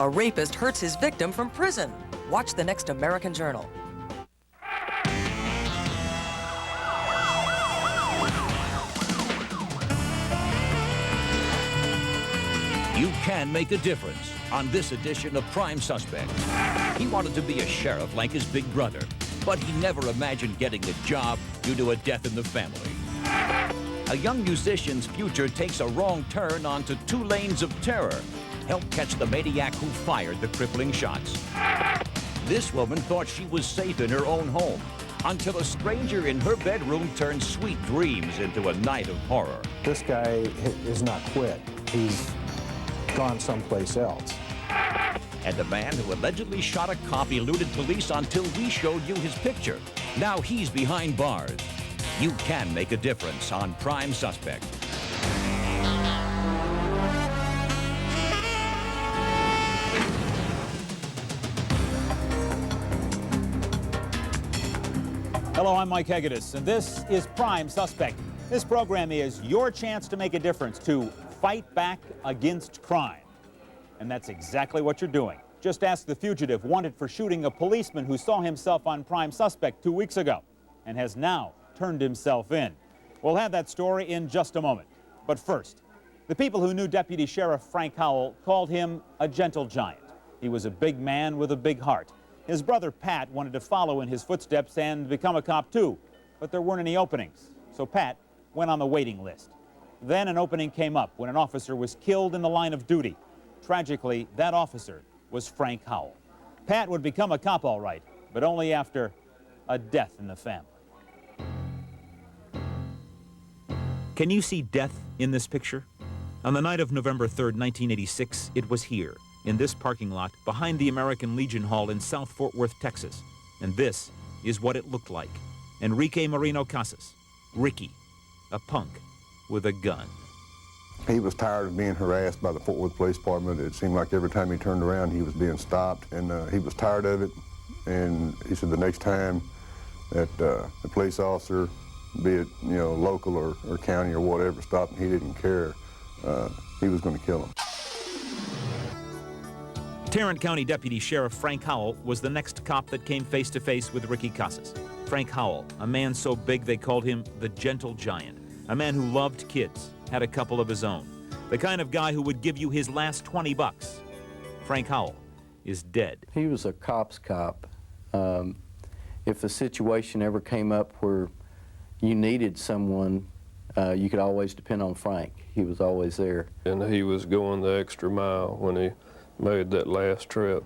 A rapist hurts his victim from prison. Watch the next American Journal. You can make a difference on this edition of Prime Suspect. He wanted to be a sheriff like his big brother, but he never imagined getting the job due to a death in the family. A young musician's future takes a wrong turn onto 2 lanes of terror. Help catch the maniac who fired the crippling shots. This woman thought she was safe in her own home until a stranger in her bedroom turned sweet dreams into a night of horror. This guy is not quit. He's gone someplace else. And the man who allegedly shot a cop eluded police until we showed you his picture. Now he's behind bars. You can make a difference on Prime Suspect. Hello, I'm Mike Hegedus, and this is Prime Suspect. This program is your chance to make a difference, to fight back against crime. And that's exactly what you're doing. Just ask the fugitive wanted for shooting a policeman who saw himself on Prime Suspect 2 weeks ago and has now turned himself in. We'll have that story in just a moment. But first, the people who knew Deputy Sheriff Frank Howell called him a gentle giant. He was a big man with a big heart. His brother Pat wanted to follow in his footsteps and become a cop too, but there weren't any openings. So Pat went on the waiting list. Then an opening came up when an officer was killed in the line of duty. Tragically, that officer was Frank Howell. Pat would become a cop all right, but only after a death in the family. Can you see death in this picture? On the night of November 3rd, 1986, it was here, in this parking lot, behind the American Legion Hall in South Fort Worth, Texas. And this is what it looked like. Enrique Moreno Casas, Ricky, a punk with a gun. He was tired of being harassed by the Fort Worth Police Department. It seemed like every time he turned around, he was being stopped, and he was tired of it. And he said the next time that the police officer, be it local or county or whatever, stopped him, he didn't care. He was going to kill him. Tarrant County Deputy Sheriff Frank Howell was the next cop that came face to face with Ricky Casas. Frank Howell, a man so big they called him the Gentle Giant, a man who loved kids, had a couple of his own, the kind of guy who would give you his last 20 bucks. Frank Howell is dead. He was a cop's cop. If the situation ever came up where you needed someone, you could always depend on Frank. He was always there. And he was going the extra mile when he made that last trip.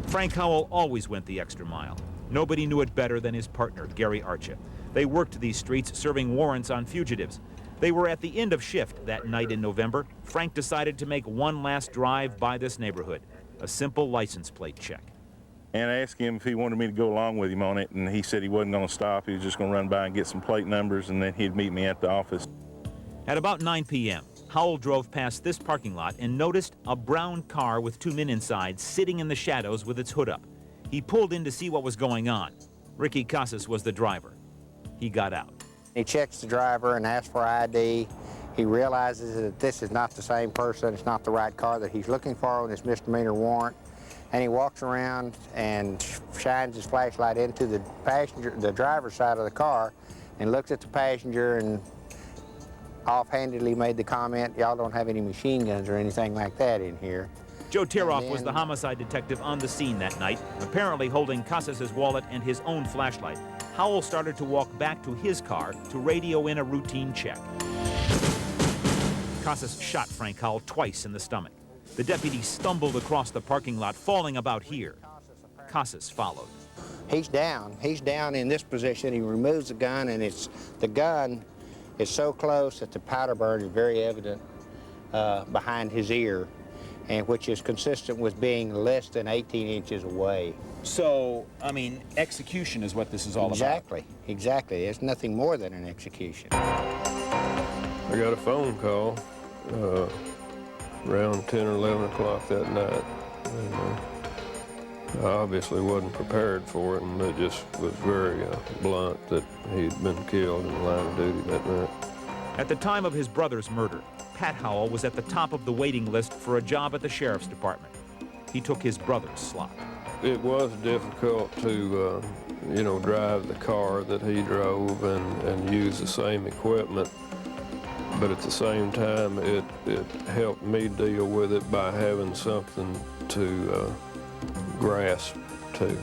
Frank Howell always went the extra mile. Nobody knew it better than his partner, Gary Archer. They worked these streets serving warrants on fugitives. They were at the end of shift that night in November. Frank decided to make one last drive by this neighborhood, a simple license plate check. And I asked him if he wanted me to go along with him on it, and he said he wasn't going to stop. He was just going to run by and get some plate numbers, and then he'd meet me at the office. At about 9 p.m., Howell drove past this parking lot and noticed a brown car with 2 men inside sitting in the shadows with its hood up. He pulled in to see what was going on. Ricky Casas was the driver. He got out. He checks the driver and asks for ID. He realizes that this is not the same person, it's not the right car that he's looking for on his misdemeanor warrant. And he walks around and shines his flashlight into the driver's side of the car and looks at the passenger and offhandedly made the comment, y'all don't have any machine guns or anything like that in here. Joe Tiroff was the homicide detective on the scene that night, apparently holding Casas' wallet and his own flashlight. Howell started to walk back to his car to radio in a routine check. Casas shot Frank Howell twice in the stomach. The deputy stumbled across the parking lot, falling about here. Casas followed. He's down in this position. He removes the gun, and the gun is so close that the powder burn is very evident behind his ear, and which is consistent with being less than 18 inches away. So, I mean, execution is what this is all about. Exactly. It's nothing more than an execution. I got a phone call around 10 or 11 o'clock that night. And, I obviously wasn't prepared for it, and it just was very blunt that he'd been killed in the line of duty that night. At the time of his brother's murder, Pat Howell was at the top of the waiting list for a job at the sheriff's department. He took his brother's slot. It was difficult to, drive the car that he drove and use the same equipment. But at the same time, it helped me deal with it by having something to grasp to.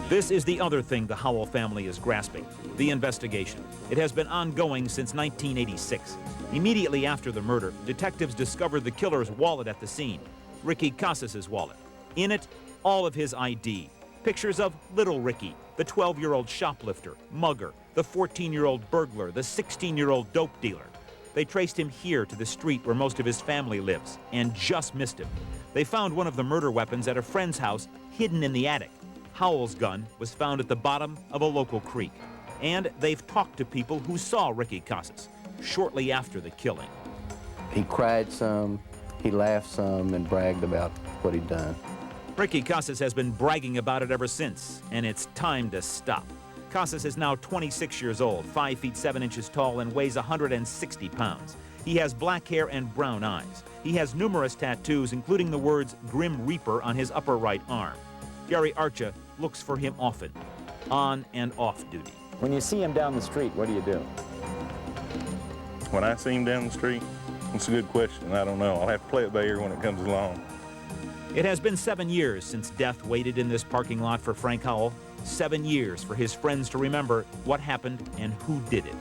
This is the other thing the Howell family is grasping, the investigation. It has been ongoing since 1986. Immediately after the murder, detectives discovered the killer's wallet at the scene, Ricky Casas's wallet. In it, all of his ID. Pictures of little Ricky, the 12-year-old shoplifter, mugger, the 14-year-old burglar, the 16-year-old dope dealer. They traced him here to the street where most of his family lives and just missed him. They found one of the murder weapons at a friend's house hidden in the attic. Howell's gun was found at the bottom of a local creek. And they've talked to people who saw Ricky Casas shortly after the killing. He cried some, he laughed some, and bragged about what he'd done. Ricky Casas has been bragging about it ever since, and it's time to stop. Casas is now 26 years old, 5 feet 7 inches tall, and weighs 160 pounds. He has black hair and brown eyes. He has numerous tattoos, including the words Grim Reaper on his upper right arm. Gary Archa looks for him often, on and off duty. When you see him down the street, what do you do? When I see him down the street, it's a good question. I don't know. I'll have to play it by ear when it comes along. It has been 7 years since death waited in this parking lot for Frank Howell. 7 years for his friends to remember what happened and who did it.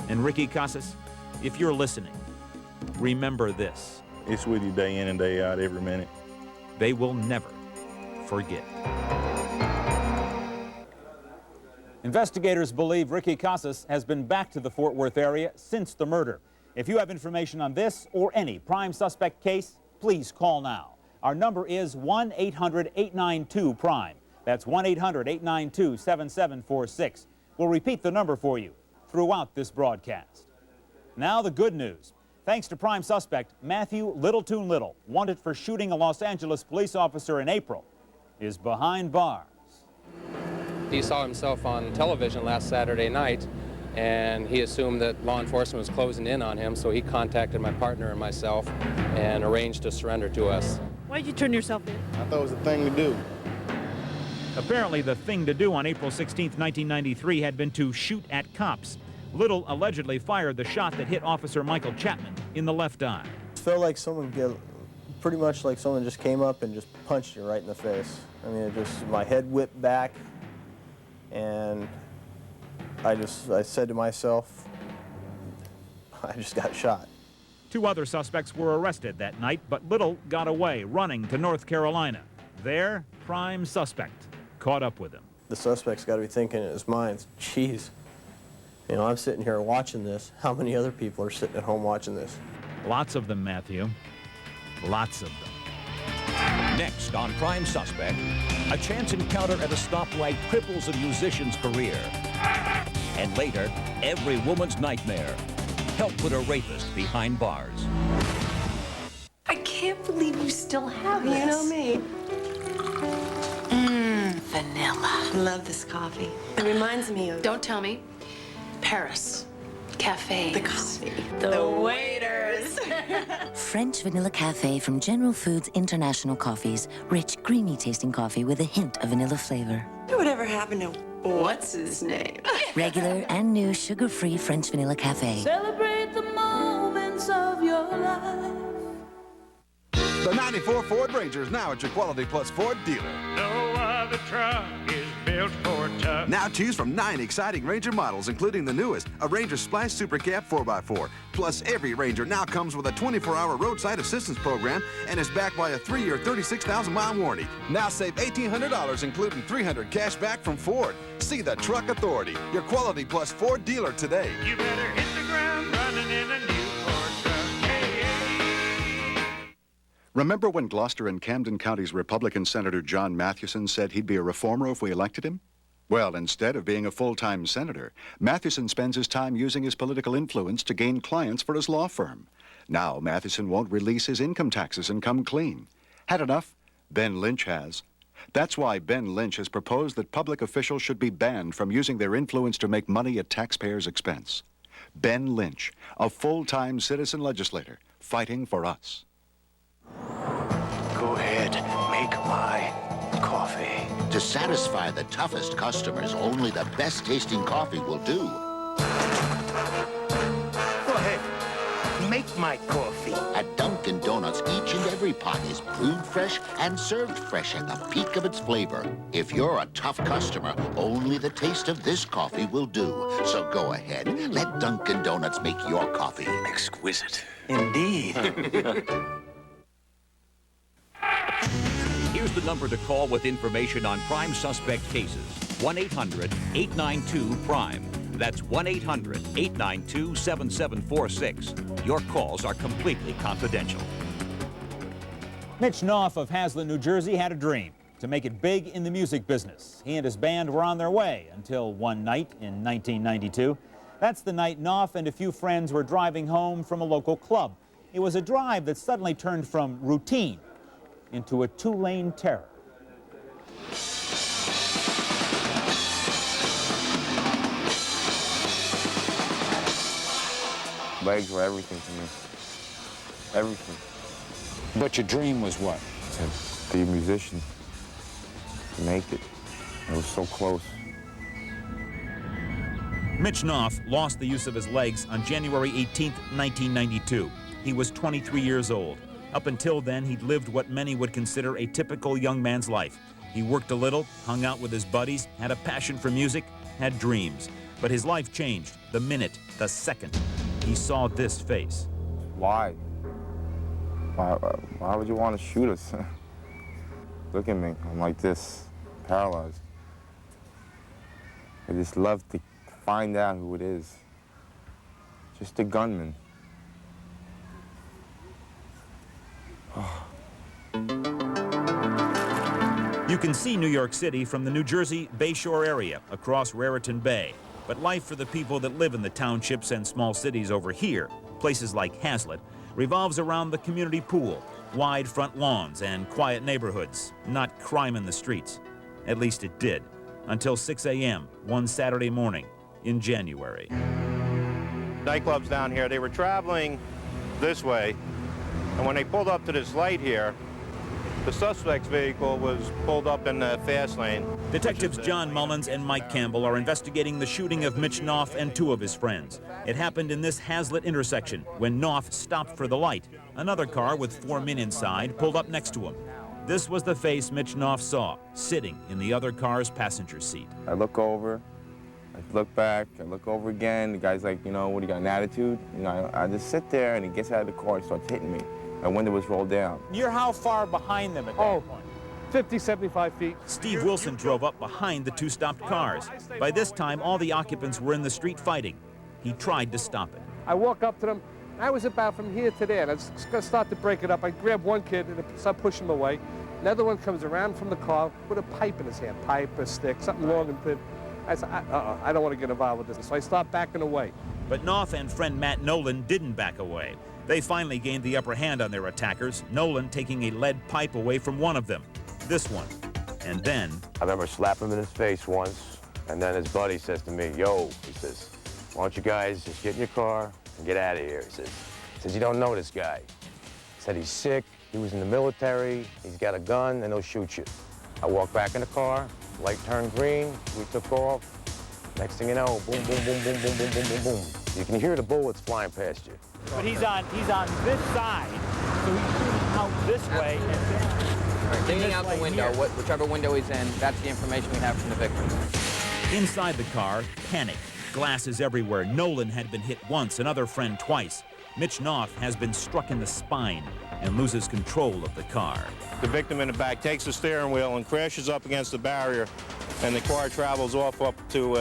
And Ricky Casas, if you're listening, remember this. It's with you day in and day out, every minute. They will never forget. Investigators believe Ricky Casas has been back to the Fort Worth area since the murder. If you have information on this or any prime suspect case, please call now. Our number is 1-800-892-PRIME. That's 1-800-892-7746. We'll repeat the number for you throughout this broadcast. Now the good news. Thanks to prime suspect Matthew Littletoon Little, wanted for shooting a Los Angeles police officer in April, is behind bars. He saw himself on television last Saturday night, and he assumed that law enforcement was closing in on him, so he contacted my partner and myself and arranged to surrender to us. Why did you turn yourself in? I thought it was the thing to do. Apparently, the thing to do on April 16, 1993 had been to shoot at cops. Little allegedly fired the shot that hit Officer Michael Chapman in the left eye. It felt like pretty much like someone just came up and just punched you right in the face. I mean, my head whipped back, and I said to myself, I just got shot. 2 other suspects were arrested that night, but Little got away, running to North Carolina. There, prime suspect caught up with him. The suspect's got to be thinking in his mind, geez, I'm sitting here watching this. How many other people are sitting at home watching this? Lots of them, Matthew. Lots of them. Next on Prime Suspect, a chance encounter at a stoplight cripples a musician's career. And later, every woman's nightmare. Help put a rapist behind bars. I can't believe you still have this. You know me. Vanilla. Love this coffee. It reminds me of... Don't tell me. Paris. Cafes. The coffee. The waiters. French Vanilla Cafe from General Foods International Coffees. Rich, creamy tasting coffee with a hint of vanilla flavor. Whatever happened to what's his name? Regular and new sugar-free French Vanilla Cafe. Celebrate the moments of your life. The 94 Ford Ranger is now at your Quality Plus Ford dealer. No other truck is built for tough. Now choose from 9 exciting Ranger models, including the newest, a Ranger Splash Super Cab 4x4. Plus, every Ranger now comes with a 24-hour roadside assistance program and is backed by a 3-year, 36,000-mile warranty. Now save $1,800, including $300 cash back from Ford. See the Truck Authority, your Quality Plus Ford dealer today. You better hit the ground running in a new Ford truck. Hey, hey. Remember when Gloucester and Camden County's Republican Senator John Mathewson said he'd be a reformer if we elected him? Well, instead of being a full-time senator, Mathewson spends his time using his political influence to gain clients for his law firm. Now, Mathewson won't release his income taxes and come clean. Had enough? Ben Lynch has. That's why Ben Lynch has proposed that public officials should be banned from using their influence to make money at taxpayers' expense. Ben Lynch, a full-time citizen legislator fighting for us. Go ahead, make my coffee. To satisfy the toughest customers, only the best-tasting coffee will do. Go ahead, make my coffee. At Dunkin' Donuts, each and every pot is brewed fresh and served fresh at the peak of its flavor. If you're a tough customer, only the taste of this coffee will do. So go ahead, let Dunkin' Donuts make your coffee. Exquisite. Indeed. Here's the number to call with information on prime suspect cases. 1-800-892-PRIME. That's 1-800-892-7746. Your calls are completely confidential. Mitch Knopf of Hazlet, New Jersey had a dream to make it big in the music business. He and his band were on their way until one night in 1992. That's the night Knopf and a few friends were driving home from a local club. It was a drive that suddenly turned from routine into a two-lane terror. Legs were everything to me. Everything. But your dream was what? To be a musician. To make it. It was so close. Mitch Knopf lost the use of his legs on January 18, 1992. He was 23 years old. Up until then, he'd lived what many would consider a typical young man's life. He worked a little, hung out with his buddies, had a passion for music, had dreams. But his life changed the minute, the second he saw this face. Why? Why would you want to shoot us? Look at me. I'm like this, paralyzed. I just love to find out who it is. Just a gunman. You can see New York City from the New Jersey Bayshore area across Raritan Bay. But life for the people that live in the townships and small cities over here, places like Hazlet, revolves around the community pool, wide front lawns, and quiet neighborhoods, not crime in the streets. At least it did, until 6 a.m. one Saturday morning in January. Nightclubs down here, they were traveling this way, and when they pulled up to this light here, the suspect's vehicle was pulled up in the fast lane. Detectives John Mullins and Mike Campbell are investigating the shooting of Mitch Knopf and two of his friends. It happened in this Hazlet intersection when Knopf stopped for the light. Another car with 4 men inside pulled up next to him. This was the face Mitch Knopf saw, sitting in the other car's passenger seat. I look over, I look back, I look over again. The guy's like, you know, what, you got an attitude? You know, I just sit there, and he gets out of the car, he starts hitting me. My window was rolled down. You're how far behind them at that point? 50, 75 feet. Steve Wilson drove up behind the two stopped cars. By this time, all the occupants were in the street fighting. He tried to stop it. I walk up to them. I was about from here to there, and I was going to start to break it up. I grab one kid and start pushing him away. Another one comes around from the car with a pipe in his hand, pipe, a stick, something long and thin. I said, I don't want to get involved with this. So I start backing away. But Knopf and friend Matt Nolan didn't back away. They finally gained the upper hand on their attackers, Nolan taking a lead pipe away from one of them, this one. And then... I remember slapping him in his face once, and then his buddy says to me, yo, he says, why don't you guys just get in your car and get out of here, he says, you don't know this guy. He said he's sick, he was in the military, he's got a gun, and he'll shoot you. I walked back in the car, light turned green, we took off. Next thing you know, boom, boom, boom, boom, boom, boom, boom, boom, boom. You can hear the bullets flying past you. But he's on this side, so he's shooting out this way. And then Digging out the window, whichever window he's in, that's the information we have from the victim. Inside the car, panic. Glasses everywhere. Nolan had been hit once, another friend twice. Mitch Knopf has been struck in the spine and loses control of the car. The victim in the back takes the steering wheel and crashes up against the barrier, and the car travels off up to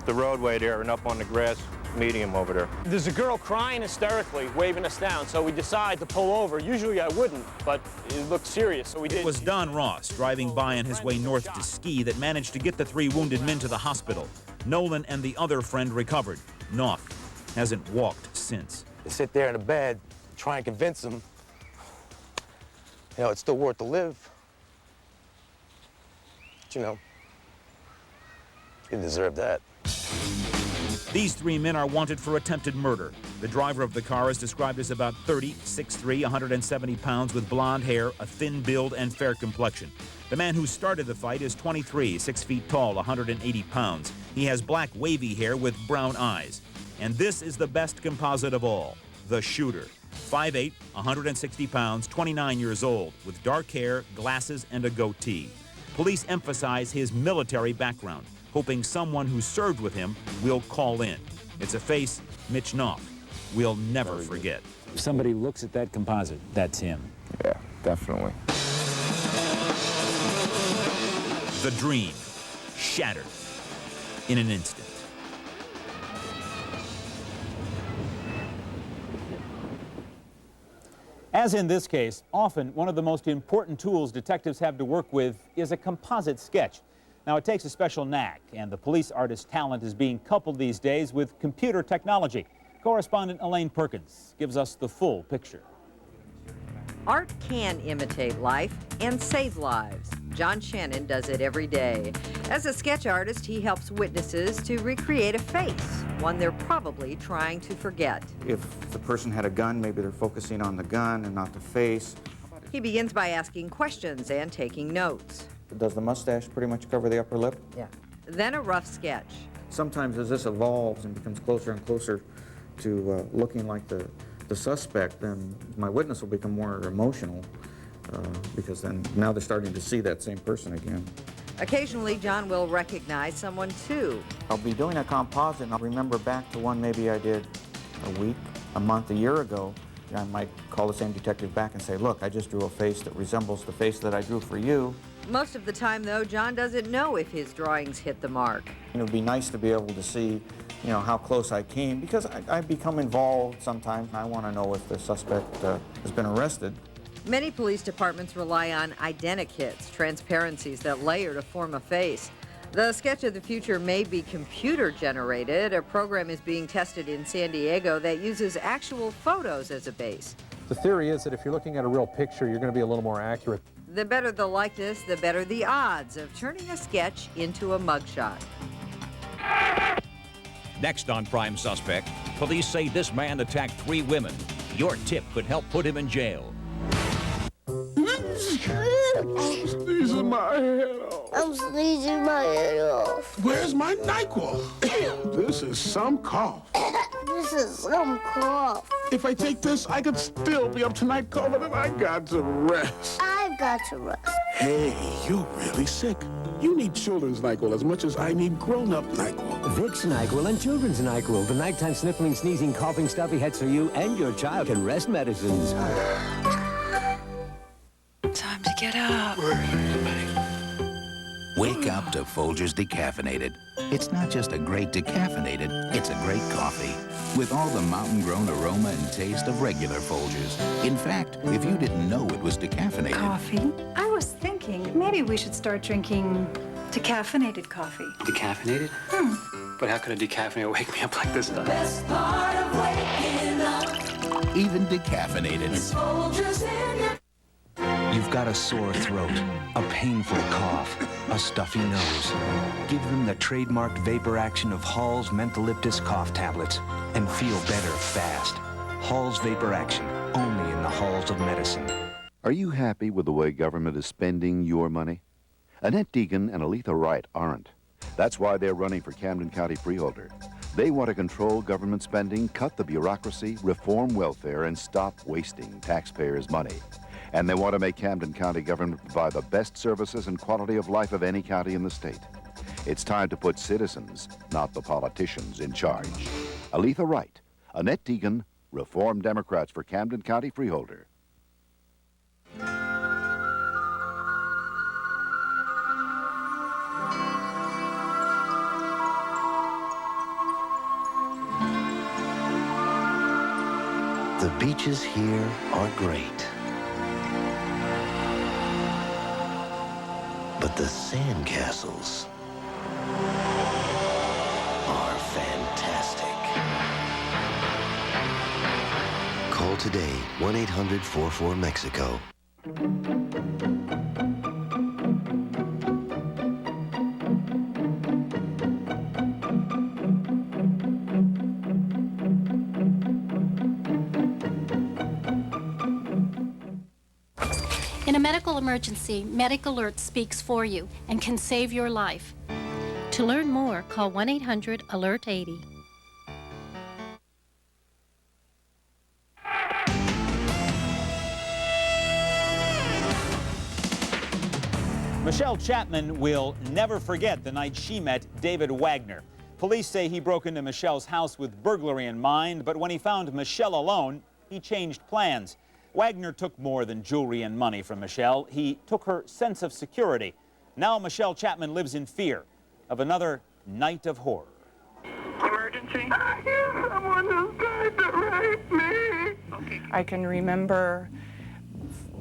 the roadway there and up on the grass medium over there. There's a girl crying hysterically, waving us down, so we decide to pull over. Usually I wouldn't, but it looked serious, so we did. It was Don Ross, driving by on his way north to ski, that managed to get the three wounded men to the hospital. Nolan and the other friend recovered. Knopf hasn't walked since. To sit there in a bed, try and convince him, you know, it's still worth to live. But, you know, you deserve that. These 3 men are wanted for attempted murder. The driver of the car is described as about 30, 6'3", 170 pounds with blonde hair, a thin build, and fair complexion. The man who started the fight is 23, 6 feet tall, 180 pounds. He has black wavy hair with brown eyes. And this is the best composite of all, the shooter. 5'8", 160 pounds, 29 years old, with dark hair, glasses, and a goatee. Police emphasize his military background, hoping someone who served with him will call in. It's a face Mitch Knopf will never forget. If somebody looks at that composite, that's him. Yeah, definitely. The dream shattered in an instant. As in this case, often one of the most important tools detectives have to work with is a composite sketch. Now, it takes a special knack, and the police artist's talent is being coupled these days with computer technology. Correspondent Elaine Perkins gives us the full picture. Art can imitate life and save lives. John Shannon does it every day. As a sketch artist, he helps witnesses to recreate a face, one they're probably trying to forget. If the person had a gun, maybe they're focusing on the gun and not the face. He begins by asking questions and taking notes. Does the mustache pretty much cover the upper lip? Yeah. Then a rough sketch. Sometimes as this evolves and becomes closer and closer to looking like the suspect, then my witness will become more emotional because then now they're starting to see that same person again. Occasionally, John will recognize someone too. I'll be doing a composite and I'll remember back to one maybe I did a week, a month, a year ago. And I might call the same detective back and say, look, I just drew a face that resembles the face that I drew for you. Most of the time, though, John doesn't know if his drawings hit the mark. It would be nice to be able to see, you know, how close I came, because I become involved sometimes. I want to know if the suspect has been arrested. Many police departments rely on identikits, transparencies that layer to form a face. The sketch of the future may be computer-generated. A program is being tested in San Diego that uses actual photos as a base. The theory is that if you're looking at a real picture, you're going to be a little more accurate. The better the likeness, the better the odds of turning a sketch into a mugshot. Next on Prime Suspect, police say this man attacked 3 women. Your tip could help put him in jail. I'm sneezing my head off. I'm sneezing my head off. Where's my NyQuil? This is some cough. This is some cough. If I take this, I could still be up tonight coughing, and I got to rest. I've got to rest. Hey, you're really sick. You need children's NyQuil as much as I need grown-up NyQuil. Vicks NyQuil and children's NyQuil, the nighttime sniffling, sneezing, coughing, stuffy heads for you and your child can rest medicines. Time to get up. Wake up to Folgers Decaffeinated. It's not just a great decaffeinated, it's a great coffee. With all the mountain-grown aroma and taste of regular Folgers. In fact, if you didn't know it was decaffeinated... Coffee? I was thinking maybe we should start drinking decaffeinated coffee. Decaffeinated? But how could a decaffeinated wake me up like this does? Best part of waking up. Even decaffeinated. It's Folgers in your... You've got a sore throat, a painful cough, a stuffy nose. Give them the trademarked vapor action of Hall's Mentholyptus cough tablets and feel better fast. Hall's Vapor Action, only in the halls of medicine. Are you happy with the way government is spending your money? Annette Deegan and Aletha Wright aren't. That's why they're running for Camden County Freeholder. They want to control government spending, cut the bureaucracy, reform welfare, and stop wasting taxpayers' money. And they want to make Camden County government provide the best services and quality of life of any county in the state. It's time to put citizens, not the politicians, in charge. Aletha Wright, Annette Deegan, Reform Democrats for Camden County Freeholder. The beaches here are great. But the sandcastles are fantastic. Call today, 1-800-44-MEXICO. In a medical emergency, Medic Alert speaks for you and can save your life. To learn more, call 1-800-ALERT-80. Michelle Chapman will never forget the night she met David Wagner. Police say he broke into Michelle's house with burglary in mind, but when he found Michelle alone, he changed plans. Wagner took more than jewelry and money from Michelle. He took her sense of security. Now Michelle Chapman lives in fear of another night of horror. Emergency? Someone has tried to rape me. Okay. I can remember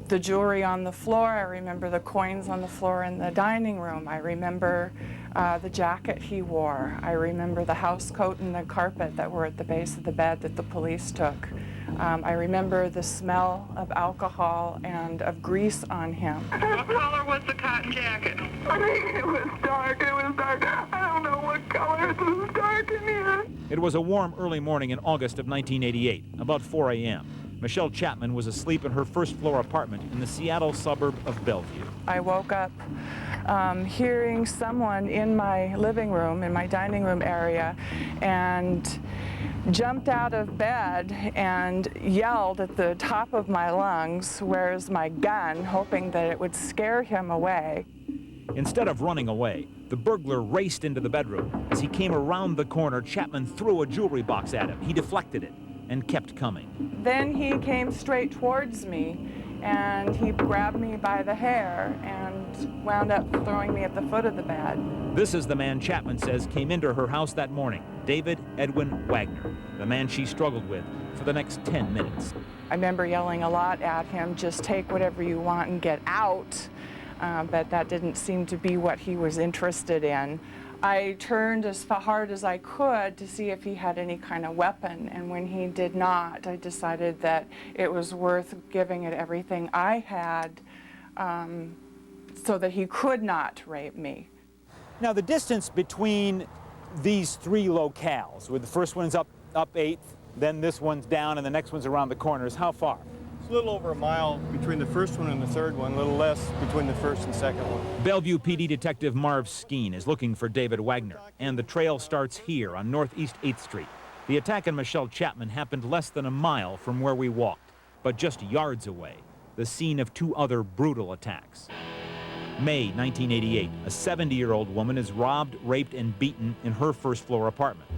the jewelry on the floor. I remember the coins on the floor in the dining room. I remember the jacket he wore. I remember the house coat and the carpet that were at the base of the bed that the police took. I remember the smell of alcohol and of grease on him. What color was the cotton jacket? I think it was dark. It was dark. I don't know what color. It was dark in here. It was a warm early morning in August of 1988, about 4 a.m. Michelle Chapman was asleep in her first-floor apartment in the Seattle suburb of Bellevue. I woke up hearing someone in my living room, in my dining room area, and jumped out of bed and yelled at the top of my lungs, "Where's my gun?" hoping that it would scare him away. Instead of running away, the burglar raced into the bedroom. As he came around the corner, Chapman threw a jewelry box at him. He deflected it and kept coming. Then he came straight towards me, and he grabbed me by the hair and wound up throwing me at the foot of the bed. This is the man Chapman says came into her house that morning, David Edwin Wagner, the man she struggled with for the next 10 minutes. I remember yelling a lot at him, "Just take whatever you want and get out," but that didn't seem to be what he was interested in. I turned as hard as I could to see if he had any kind of weapon, and when he did not, I decided that it was worth giving it everything I had so that he could not rape me. Now, the distance between these three locales, where the first one's up 8th, then this one's down, and the next one's around the corner, is how far? A little over a mile between the first one and the third one, a little less between the first and second one. Bellevue PD Detective Marv Skeen is looking for David Wagner, and the trail starts here on Northeast 8th Street. The attack on Michelle Chapman happened less than a mile from where we walked, but just yards away, the scene of two other brutal attacks. May 1988, a 70-year-old woman is robbed, raped, and beaten in her first-floor apartment.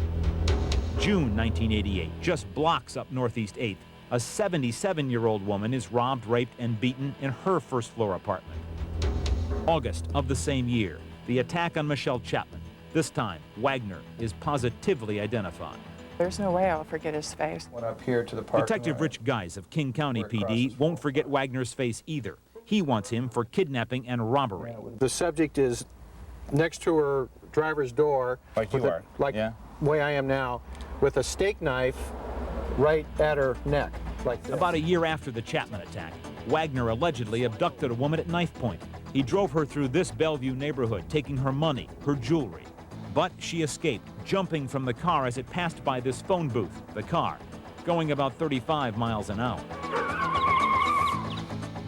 June 1988, just blocks up Northeast 8th, a 77-year-old woman is robbed, raped, and beaten in her first-floor apartment. August of the same year, the attack on Michelle Chapman. This time, Wagner is positively identified. There's no way I'll forget his face. Went up here to the park. Detective Rich Geis of King County PD won't forget Wagner's face either. He wants him for kidnapping and robbery. The subject is next to her driver's door. Like you are. Like yeah. the way I am now, with a steak knife right at her neck, like this. About a year after the Chapman attack, Wagner allegedly abducted a woman at knife point. He drove her through this Bellevue neighborhood, taking her money, her jewelry. But she escaped, jumping from the car as it passed by this phone booth, the car, going about 35 miles an hour.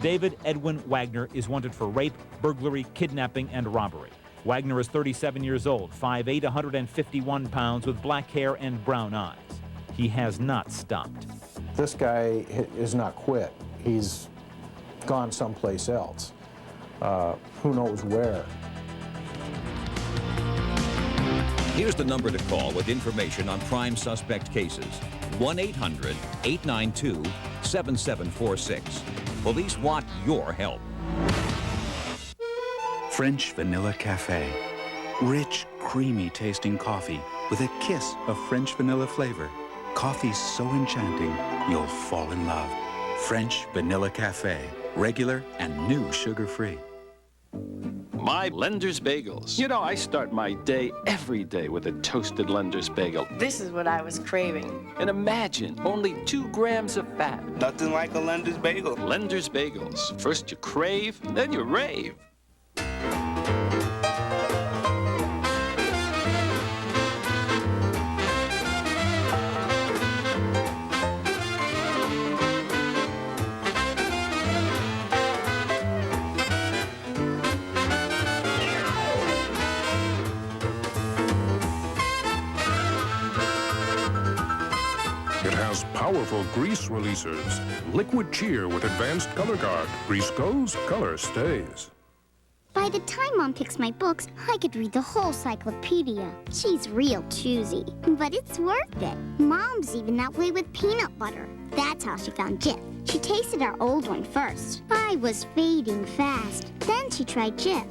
David Edwin Wagner is wanted for rape, burglary, kidnapping, and robbery. Wagner is 37 years old, 5'8", 151 pounds, with black hair and brown eyes. He has not stopped. This guy is not quit. He's gone someplace else. Who knows where? Here's the number to call with information on prime suspect cases. 1-800-892-7746. Police want your help. French Vanilla Cafe. Rich, creamy tasting coffee with a kiss of French vanilla flavor. Coffee so enchanting, you'll fall in love. French Vanilla Cafe. Regular and new sugar-free. My Lender's Bagels. You know, I start my day every day with a toasted Lender's Bagel. This is what I was craving. And imagine, only 2 grams of fat. Nothing like a Lender's Bagel. Lender's Bagels. First you crave, then you rave. plus powerful grease releasers. Liquid cheer with advanced color guard. Grease goes, color stays. By the time Mom picks my books, I could read the whole cyclopedia. She's real choosy, but it's worth it. Mom's even that way with peanut butter. That's how she found Jif. She tasted our old one first. I was fading fast. Then she tried Jif.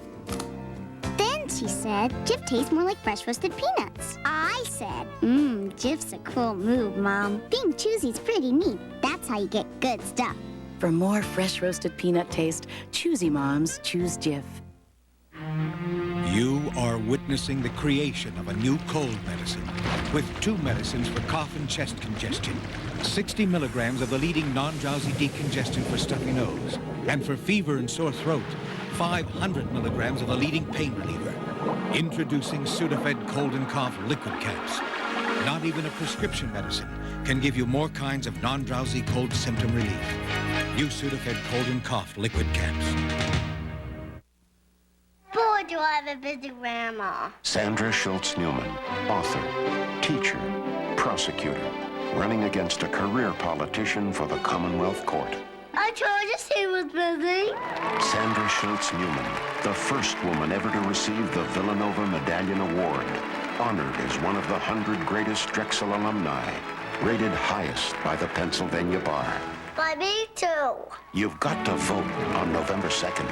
Then she said, Jif tastes more like fresh roasted peanuts. I said, Jif's a cool move, Mom. Being choosy's pretty neat. That's how you get good stuff. For more fresh roasted peanut taste, choosy moms choose Jif. You are witnessing the creation of a new cold medicine with 2 medicines for cough and chest congestion, 60 milligrams of the leading non-drowsy decongestant for stuffy nose, and for fever and sore throat, 500 milligrams of the leading pain reliever. Introducing Sudafed Cold and Cough Liquid Caps. Not even a prescription medicine can give you more kinds of non-drowsy cold symptom relief. New Sudafed Cold and Cough Liquid Caps. Boy, do I have a busy grandma. Sandra Schultz Newman, author, teacher, prosecutor, running against a career politician for the Commonwealth Court. I told you she was busy. Sandra Schultz Newman, the first woman ever to receive the Villanova Medallion Award, honored as one of the 100 greatest Drexel alumni, rated highest by the Pennsylvania Bar. By me too. You've got to vote on November 2nd.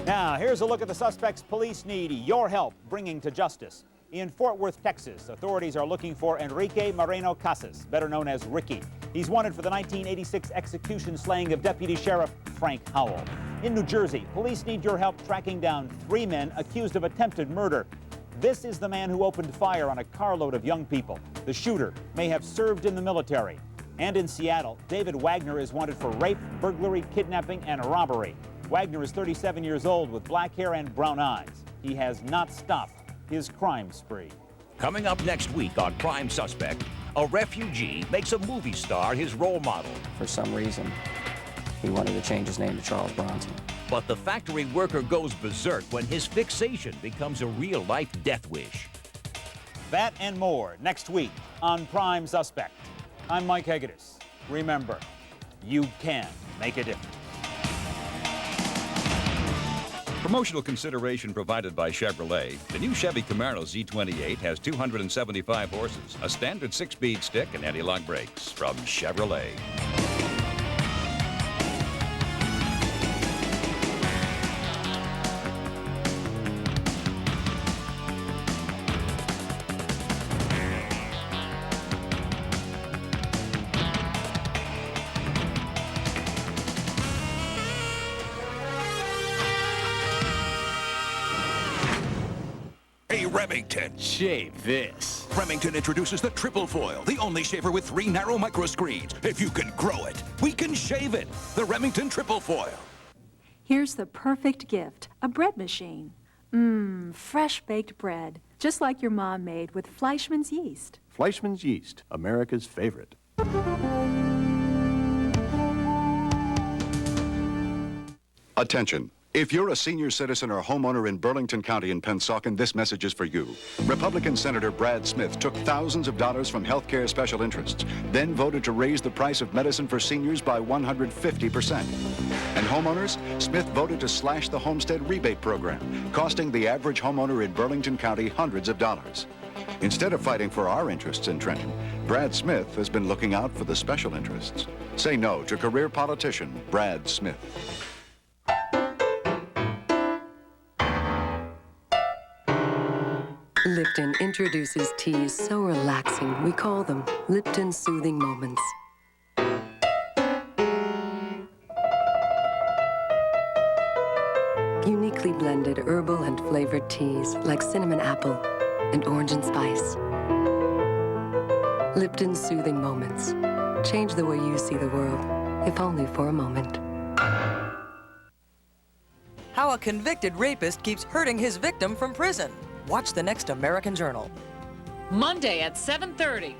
Now, here's a look at the suspects police need your help bringing to justice. In Fort Worth, Texas, authorities are looking for Enrique Moreno Casas, better known as Ricky. He's wanted for the 1986 execution slaying of Deputy Sheriff Frank Howell. In New Jersey, police need your help tracking down 3 men accused of attempted murder. This is the man who opened fire on a carload of young people. The shooter may have served in the military. And in Seattle, David Wagner is wanted for rape, burglary, kidnapping, and robbery. Wagner is 37 years old with black hair and brown eyes. He has not stopped his crime spree. Coming up next week on Prime Suspect, a refugee makes a movie star his role model. For some reason, he wanted to change his name to Charles Bronson. But the factory worker goes berserk when his fixation becomes a real-life death wish. That and more next week on Prime Suspect. I'm Mike Hegedus. Remember, you can make a difference. Promotional consideration provided by Chevrolet. The new Chevy Camaro Z28 has 275 horses, a standard 6-speed stick, and anti-lock brakes from Chevrolet. Remington. Shave this. Remington introduces the triple foil, the only shaver with 3 narrow micro screens. If you can grow it, we can shave it. The Remington triple foil. Here's the perfect gift, a bread machine. Fresh baked bread, just like your mom made with Fleischmann's yeast. Fleischmann's yeast, America's favorite. Attention. If you're a senior citizen or homeowner in Burlington County in Pennsauken, this message is for you. Republican Senator Brad Smith took thousands of dollars from healthcare special interests, then voted to raise the price of medicine for seniors by 150%. And homeowners, Smith voted to slash the homestead rebate program, costing the average homeowner in Burlington County hundreds of dollars. Instead of fighting for our interests in Trenton, Brad Smith has been looking out for the special interests. Say no to career politician Brad Smith. Lipton introduces teas so relaxing, we call them Lipton Soothing Moments. Uniquely blended herbal and flavored teas like cinnamon apple and orange and spice. Lipton Soothing Moments. Change the way you see the world, if only for a moment. How a convicted rapist keeps hurting his victim from prison. Watch the next American Journal. Monday at 7:30.